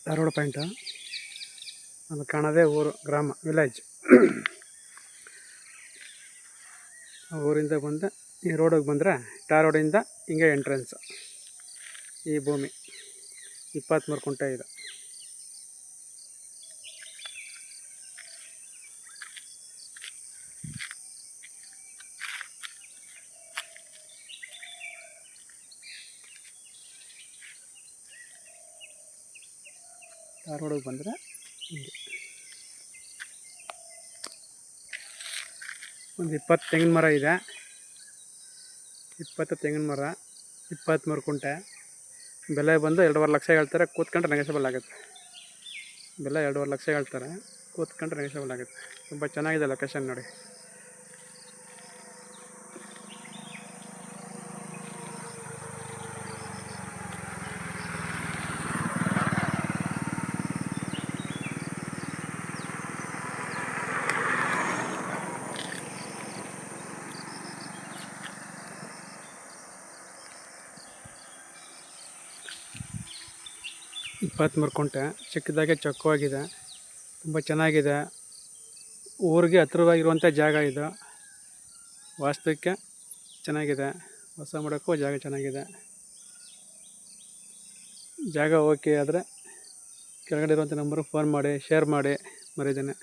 Dharwad point. ಅಲ್ಲಿ ಕಾಣೋದೇ ಊರು, ಗ್ರಾಮ, ವಿಲೇಜ್. ಊರಿಂದ ಬಂದು ಈ ರೋಡಿಗೆ ಬಂದರೆ ಟಾರ್ ರೋಡಿಂದ ಹಿಂಗೆ ಎಂಟ್ರೆನ್ಸ್. ಈ ಭೂಮಿ 23 ಕುಂಟೆ ಇದೆ. ಟಾರ್ ರೋಡಿಗೆ ಬಂದರೆ ಹಿಂಗೆ ಒಂದು 20 ತೆಂಗಿನ ಮರ ಇದೆ. 20 ತೆಂಗಿನ ಮರ, 23 ಕುಂಟೆ. ಬೆಲೆ ಬಂದು 2.5 ಲಕ್ಷ ಹೇಳ್ತಾರೆ, ಕೂತ್ಕೊಂಡ್ರೆ ನೆಗೋಷಿಯಬಲ್ ಆಗುತ್ತೆ. ಬೆಲೆ 2.5 ಲಕ್ಷ ಹೇಳ್ತಾರೆ, ಕೂತ್ಕೊಂಡ್ರೆ ನೆಗೋಷಿಯಬಲ್ ಆಗುತ್ತೆ. ತುಂಬ ಚೆನ್ನಾಗಿದೆ ಲೊಕೇಶನ್ ನೋಡಿ. ಇಪ್ಪತ್ತ್ಮೂರು ಕುಂಟೆ, ಚಿಕ್ಕದಾಗೆ ಚೊಕ್ಕವಾಗಿದೆ, ತುಂಬ ಚೆನ್ನಾಗಿದೆ. ಊರಿಗೆ ಹತ್ತಿರವಾಗಿರುವಂಥ ಜಾಗ ಇದು. ವಾಸ್ತುಕ್ಕೆ ಚೆನ್ನಾಗಿದೆ, ವಾಸ ಮಾಡೋಕ್ಕೂ ಜಾಗ ಚೆನ್ನಾಗಿದೆ. ಜಾಗ ಓಕೆ ಆದರೆ ಕೆಳಗಡೆ ಇರುವಂಥ ನಂಬರ್ಗೆ ಫೋನ್ ಮಾಡಿ, ಶೇರ್ ಮಾಡಿ, ಮರಿದೇನೆ.